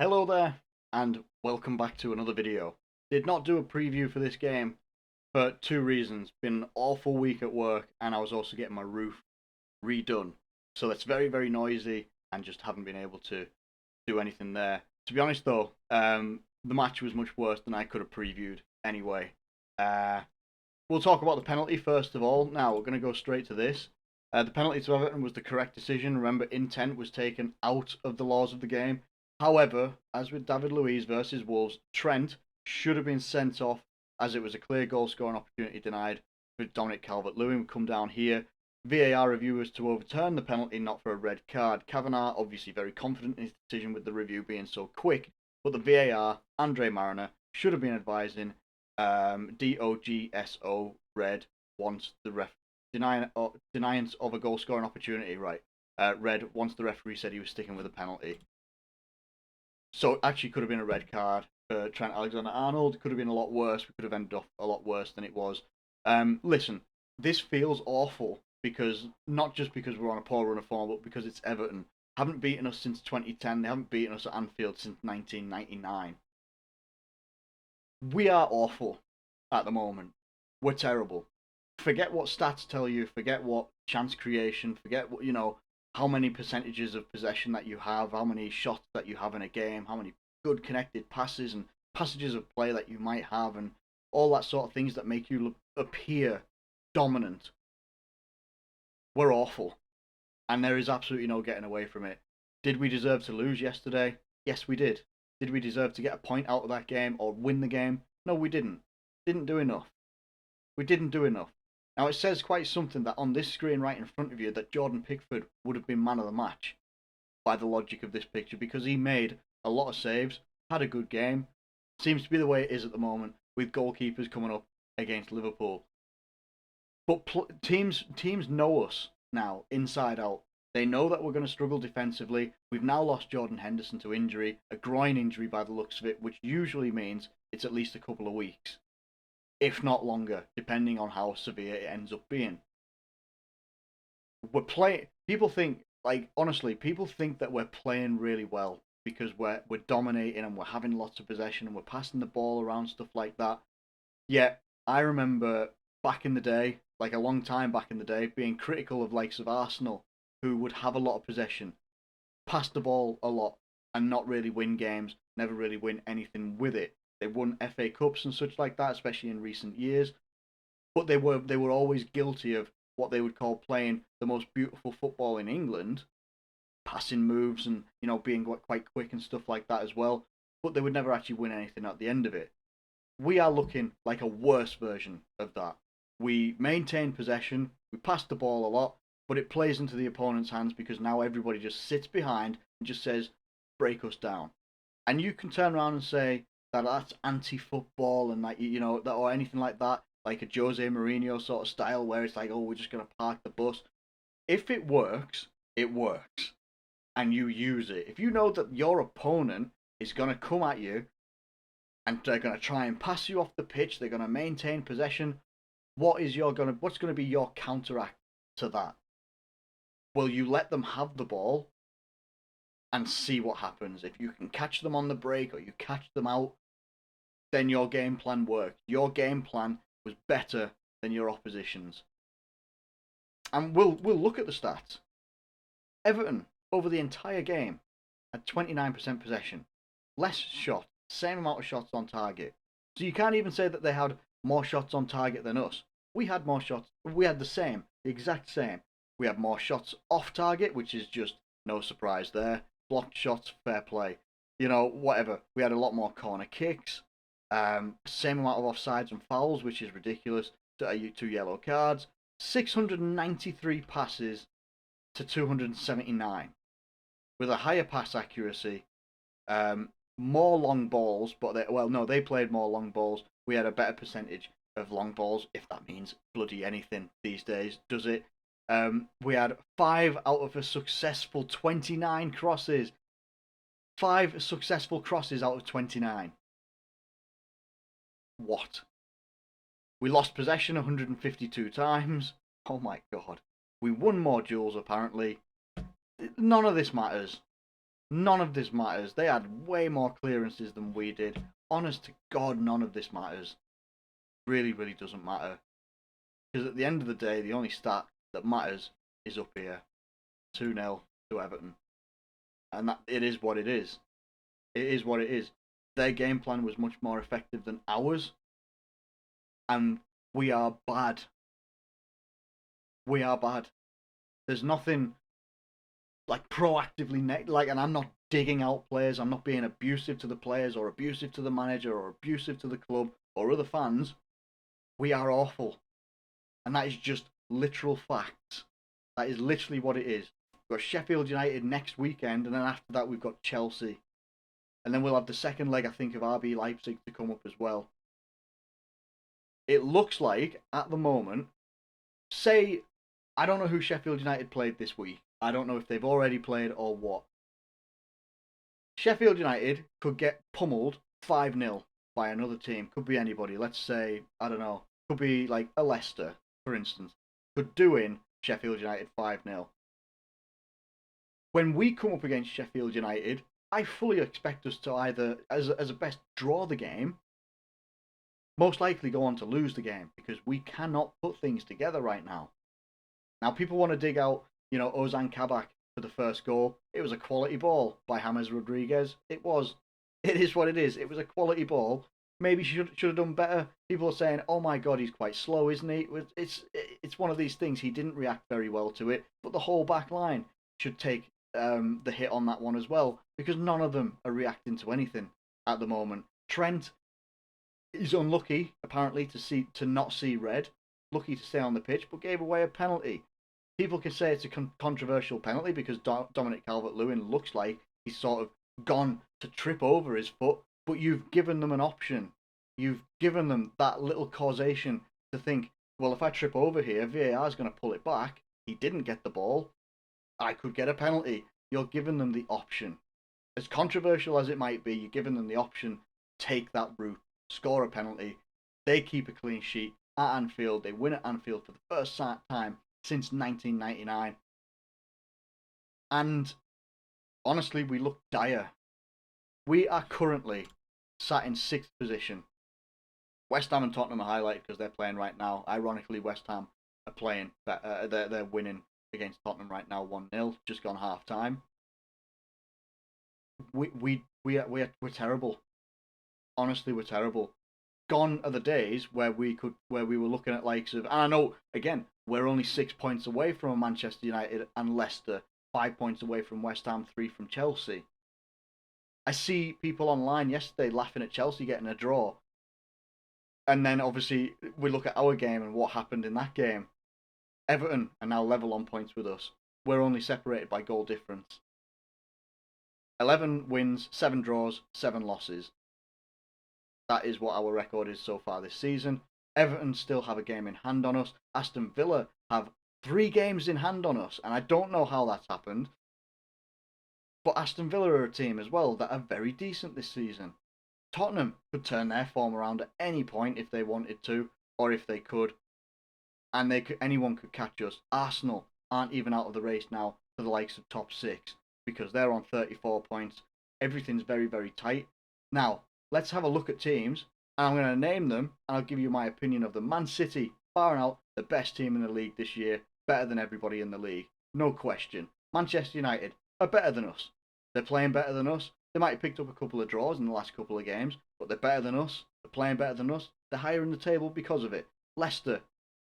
Hello there, and welcome back to another video. Did not do a preview for this game for two reasons. Been an awful week at work, and I was also getting my roof redone. So it's very, very noisy, and just haven't been able to do anything there. To be honest though, the match was much worse than I could have previewed anyway. Uh, we'll talk about the penalty first of all. Now, we're going to go straight to this. The penalty to Everton was the correct decision. Remember, intent was taken out of the laws of the game. However, as with David Luiz versus Wolves, Trent should have been sent off as it was a clear goal scoring opportunity denied with Dominic Calvert-Lewin. Come down here. VAR review was to overturn the penalty, not for a red card. Kavanagh obviously very confident in his decision with the review being so quick, but the VAR, Andre Mariner, should have been advising DOGSO red once the denying of a goal scoring opportunity, right? Red once the referee said he was sticking with a penalty. So it actually could have been a red card for Trent Alexander-Arnold. It could have been a lot worse. We could have ended up a lot worse than it was. Listen, this feels awful because not just because we're on a poor run of form, but because it's Everton. Haven't beaten us since 2010. They haven't beaten us at Anfield since 1999. We are awful at the moment. We're terrible. Forget what stats tell you. Forget what chance creation. Forget what how many percentages of possession that you have, how many shots that you have in a game, how many good connected passes and passages of play that you might have, and all that sort of things that make you appear dominant. We're awful, and there is absolutely no getting away from it. Did we deserve to lose yesterday? Yes, we did. Did we deserve to get a point out of that game or win the game? No, we didn't. Didn't do enough. We didn't do enough. Now it says quite something that on this screen right in front of you that Jordan Pickford would have been man of the match by the logic of this picture because he made a lot of saves, had a good game. Seems to be the way it is at the moment with goalkeepers coming up against Liverpool. But teams know us now inside out. They know that we're going to struggle defensively. We've now lost Jordan Henderson to injury, a groin injury by the looks of it, which usually means it's at least a couple of weeks, if not longer, depending on how severe it ends up being. We're playing. People think, like honestly, people think that we're playing really well because we're dominating and we're having lots of possession and we're passing the ball around, stuff like that. Yeah, I remember back in the day, like a long time back in the day, being critical of likes of Arsenal, who would have a lot of possession, pass the ball a lot, and not really win games, never really win anything with it. They won FA Cups and such like that, especially in recent years, but they were always guilty of what they would call playing the most beautiful football in England, passing moves and being quite quick and stuff like that as well. But they would never actually win anything at the end of it. We are looking like a worse version of that. We maintain possession, we pass the ball a lot, but it plays into the opponent's hands because now everybody just sits behind and just says, break us down. And you can turn around and say that that's anti-football and that that or anything like that, like a Jose Mourinho sort of style where it's like, oh, we're just gonna park the bus. If it works, it works, and you use it. If you know that your opponent is gonna come at you and they're gonna try and pass you off the pitch, they're gonna maintain possession. What's gonna be your counteract to that? Will you let them have the ball and see what happens? If you can catch them on the break or you catch them out, then your game plan worked. Your game plan was better than your opposition's. And we'll look at the stats. Everton over the entire game had 29% possession, less shots, same amount of shots on target. So you can't even say that they had more shots on target than us. We had more shots. We had the exact same. We had more shots off target, which is just no surprise there. Blocked shots, fair play. Whatever. We had a lot more corner kicks. Same amount of offsides and fouls, which is ridiculous. Two yellow cards. 693 passes to 279, with a higher pass accuracy, more long balls. But they played more long balls. We had a better percentage of long balls, if that means bloody anything these days, does it? We had 5 out of a successful 29 crosses. 5 successful crosses out of 29. What? We lost possession 152 times. Oh my god. We won more duels apparently. None of this matters. None of this matters. They had way more clearances than we did. Honest to God, none of this matters. Really, really doesn't matter. Because at the end of the day, the only stat that matters is up here. 2-0 to Everton. And that it is what it is. It is what it is. Their game plan was much more effective than ours. And we are bad. We are bad. There's nothing like proactively and I'm not digging out players. I'm not being abusive to the players or abusive to the manager or abusive to the club or other fans. We are awful. And that is just literal facts. That is literally what it is. We've got Sheffield United next weekend, and then after that we've got Chelsea. And then we'll have the second leg, I think, of RB Leipzig to come up as well. It looks like, at the moment, say, I don't know who Sheffield United played this week. I don't know if they've already played or what. Sheffield United could get pummeled 5-0 by another team. Could be anybody. Let's say, I don't know, could be like a Leicester, for instance. Could do in Sheffield United 5-0. When we come up against Sheffield United, I fully expect us to either, as a best, draw the game, most likely go on to lose the game, because we cannot put things together right now. Now, people want to dig out, Ozan Kabak for the first goal. It was a quality ball by James Rodriguez. It was. It is what it is. It was a quality ball. Maybe should have done better. People are saying, "Oh my God, he's quite slow, isn't he?" It's one of these things. He didn't react very well to it, but the whole back line should take the hit on that one as well, because none of them are reacting to anything at the moment. Trent is unlucky, apparently, to not see red. Lucky to stay on the pitch, but gave away a penalty. People can say it's a controversial penalty because Dominic Calvert-Lewin looks like he's sort of gone to trip over his foot, but you've given them an option. You've given them that little causation to think, well, if I trip over here, VAR is going to pull it back. He didn't get the ball. I could get a penalty. You're giving them the option. As controversial as it might be, you're giving them the option. Take that route. Score a penalty. They keep a clean sheet at Anfield. They win at Anfield for the first time since 1999. And honestly, we look dire. We are currently sat in 6th position. West Ham and Tottenham are highlighted because they're playing right now. Ironically, West Ham are playing. They're winning against Tottenham right now, 1-0. Just gone half time. We're terrible. Honestly, we're terrible. Gone are the days where we were looking at likes of, and I know again we're only 6 points away from Manchester United and Leicester, 5 points away from West Ham, 3 from Chelsea. I see people online yesterday laughing at Chelsea getting a draw, and then obviously we look at our game and what happened in that game. Everton are now level on points with us. We're only separated by goal difference. 11 wins, 7 draws, 7 losses. That is what our record is so far this season. Everton still have a game in hand on us. Aston Villa have 3 games in hand on us, and I don't know how that's happened. But Aston Villa are a team as well that are very decent this season. Tottenham could turn their form around at any point if they wanted to, or if they could, and anyone could catch us. Arsenal aren't even out of the race now for the likes of top 6 because they're on 34 points. Everything's very, very tight. Now, let's have a look at teams, and I'm going to name them, and I'll give you my opinion of them. Man City, far and out, the best team in the league this year, better than everybody in the league, no question. Manchester United are better than us. They're playing better than us. They might have picked up a couple of draws in the last couple of games, but they're better than us. They're playing better than us. They're higher in the table because of it. Leicester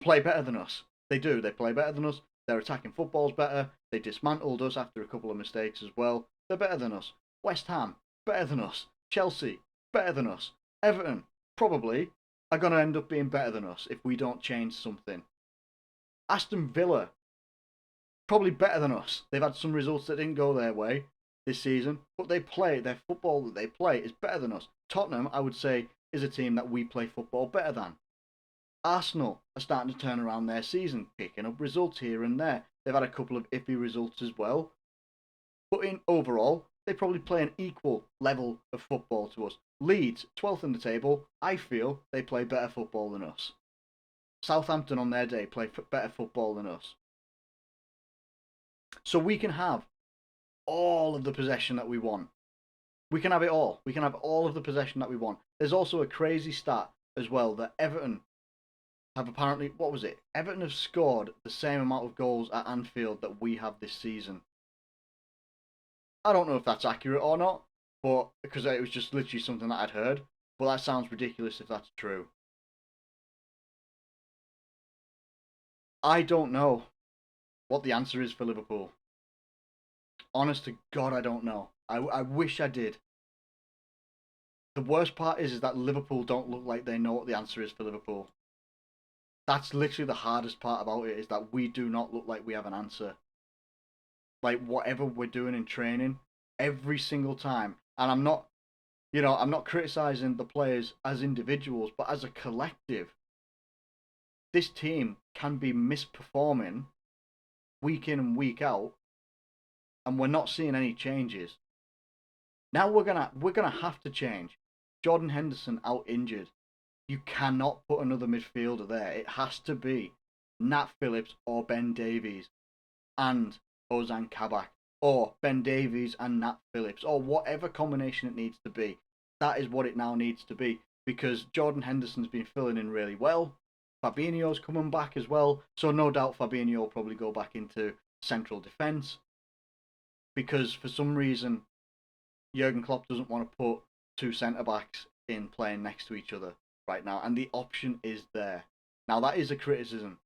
play better than us. They do. They play better than us. Their attacking football's better. They dismantled us after a couple of mistakes as well. They're better than us. West Ham, better than us. Chelsea, better than us. Everton, probably, are going to end up being better than us if we don't change something. Aston Villa, probably better than us. They've had some results that didn't go their way this season, but their football that they play is better than us. Tottenham, I would say, is a team that we play football better than. Arsenal are starting to turn around their season, picking up results here and there. They've had a couple of iffy results as well. But in overall, they probably play an equal level of football to us. Leeds, 12th in the table, I feel they play better football than us. Southampton on their day play better football than us. So we can have all of the possession that we want. We can have it all. We can have all of the possession that we want. There's also a crazy stat as well that Everton have apparently, what was it? Everton have scored the same amount of goals at Anfield that we have this season. I don't know if that's accurate or not, but because it was just literally something that I'd heard. But that sounds ridiculous if that's true. I don't know what the answer is for Liverpool. Honest to God, I don't know. I wish I did. The worst part is that Liverpool don't look like they know what the answer is for Liverpool. That's literally the hardest part about it, is that we do not look like we have an answer. Like whatever we're doing in training, every single time. And I'm not criticizing the players as individuals, but as a collective, this team can be misperforming week in and week out, and we're not seeing any changes. Now we're gonna have to change. Jordan Henderson out injured. You cannot put another midfielder there. It has to be Nat Phillips or Ben Davies and Ozan Kabak, or Ben Davies and Nat Phillips, or whatever combination it needs to be. That is what it now needs to be, because Jordan Henderson's been filling in really well. Fabinho's coming back as well, so no doubt Fabinho will probably go back into central defence, because for some reason Jurgen Klopp doesn't want to put two centre backs in playing next to each other right now, and the option is there. Now that is a criticism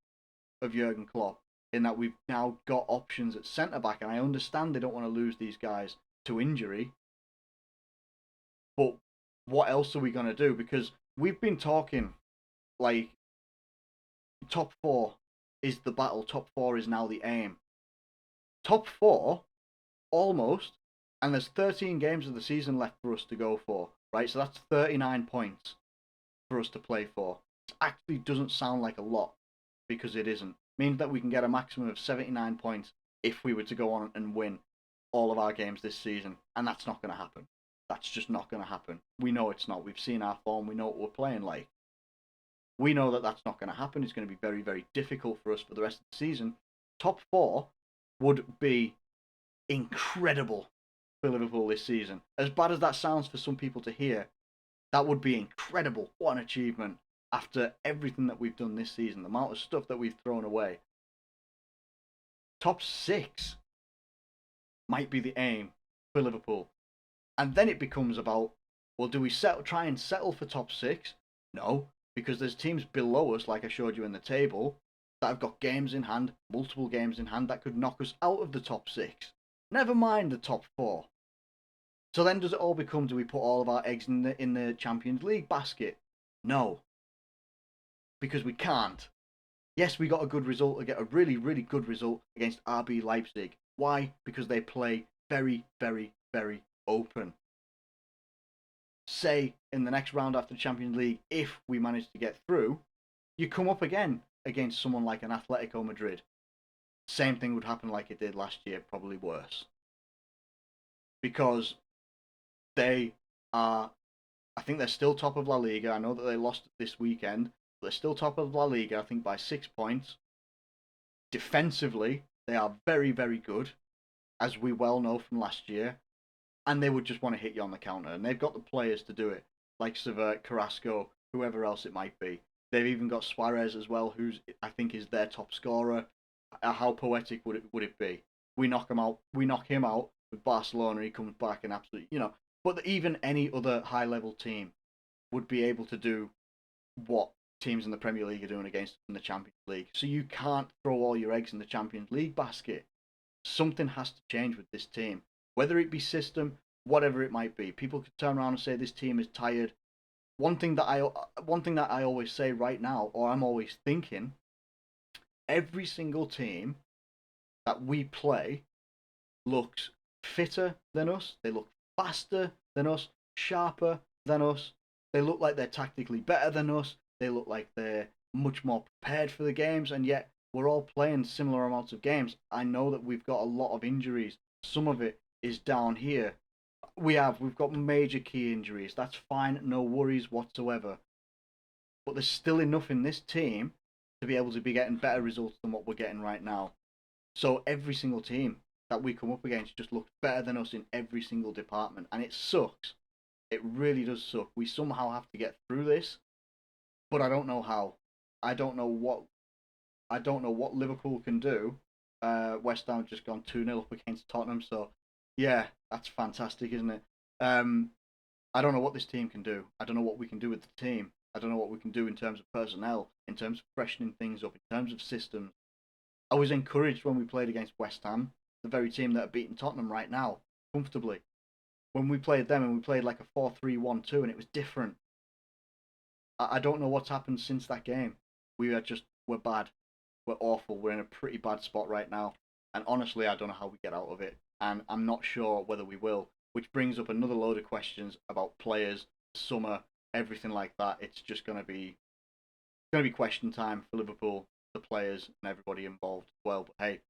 of Jurgen Klopp, in that we've now got options at centre back, and I understand they don't want to lose these guys to injury, but what else are we going to do? Because we've been talking like top four is the battle, top four is now the aim. Top four, almost, and there's 13 games of the season left for us to go for, right? So that's 39 points for us to play for. It actually doesn't sound like a lot, because it isn't. It means that we can get a maximum of 79 points if we were to go on and win all of our games this season, and that's not going to happen. That's just not going to happen. We know it's not. We've seen our form. We know what we're playing like. We know that that's not going to happen. It's going to be very, very difficult for us for the rest of the season. Top four would be incredible for Liverpool this season. As bad as that sounds for some people to hear, that would be incredible. What an achievement after everything that we've done this season, the amount of stuff that we've thrown away. Top six might be the aim for Liverpool. And then it becomes about, well, do we try and settle for top six? No, because there's teams below us, like I showed you in the table, that have got games in hand, multiple games in hand, that could knock us out of the top six. Never mind the top four. So then does it all become, do we put all of our eggs in the Champions League basket? No. Because we can't. Yes, we got a good result, we get a really, really good result against RB Leipzig. Why? Because they play very, very, very open. Say in the next round after the Champions League, if we manage to get through, you come up again against someone like an Atletico Madrid. Same thing would happen like it did last year, probably worse. Because they are, I think they're still top of La Liga. I know that they lost this weekend, but they're still top of La Liga, I think by 6 points. Defensively, they are very, very good, as we well know from last year. And they would just want to hit you on the counter. And they've got the players to do it, like Savert, Carrasco, whoever else it might be. They've even got Suarez as well, who's I think is their top scorer. How poetic would it be? We knock him out with Barcelona. He comes back and absolutely, But even any other high level team would be able to do what teams in the Premier League are doing against us in the Champions League. So you can't throw all your eggs in the Champions League basket. Something has to change with this team. Whether it be system, whatever it might be. People could turn around and say this team is tired. One thing that I always say right now, or I'm always thinking, every single team that we play looks fitter than us. They look faster than us, sharper than us. They look like they're tactically better than us. They look like they're much more prepared for the games, and yet we're all playing similar amounts of games. I know that we've got a lot of injuries. Some of it is down here. We've got major key injuries. That's fine, no worries whatsoever. But there's still enough in this team to be able to be getting better results than what we're getting right now. So every single team that we come up against just looks better than us in every single department, and it sucks. It really does suck. We somehow have to get through this, but I don't know how. I don't know what I don't know what Liverpool can do. West Ham have just gone 2-0 up against Tottenham, so yeah, that's fantastic, isn't it? Um, I don't know what this team can do. I don't know what we can do with the team. I don't know what we can do in terms of personnel, in terms of freshening things up, in terms of systems. I was encouraged when we played against West Ham, the very team that are beating Tottenham right now, comfortably. When we played them and we played like a 4-3-1-2 and it was different. I don't know what's happened since that game. We're bad. We're awful. We're in a pretty bad spot right now. And honestly, I don't know how we get out of it. And I'm not sure whether we will. Which brings up another load of questions about players, summer, everything like that. It's just gonna be question time for Liverpool, the players, and everybody involved as well. But hey,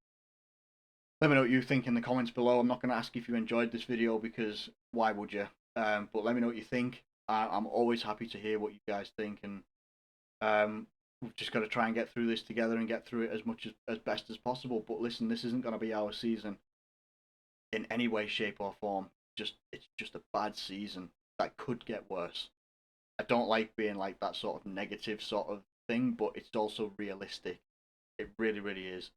let me know what you think in the comments below. I'm not going to ask if you enjoyed this video because why would you? But let me know what you think. I'm always happy to hear what you guys think, and we've just got to try and get through this together and get through it as much as best as possible. But listen, this isn't going to be our season in any way, shape, or form. It's just a bad season that could get worse. I don't like being like that sort of negative sort of thing, but it's also realistic. It really, really is.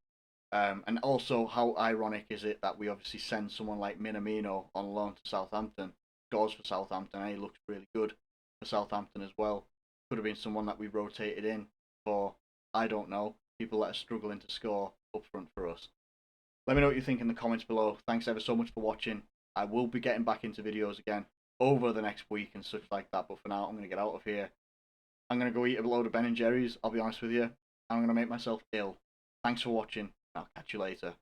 And also, how ironic is it that we obviously send someone like Minamino on loan to Southampton, goes for Southampton, and he looks really good for Southampton as well. Could have been someone that we rotated in for, I don't know, people that are struggling to score up front for us. Let me know what you think in the comments below. Thanks ever so much for watching. I will be getting back into videos again over the next week and such like that, but for now, I'm going to get out of here. I'm going to go eat a load of Ben and Jerry's, I'll be honest with you. I'm going to make myself ill. Thanks for watching. I'll catch you later.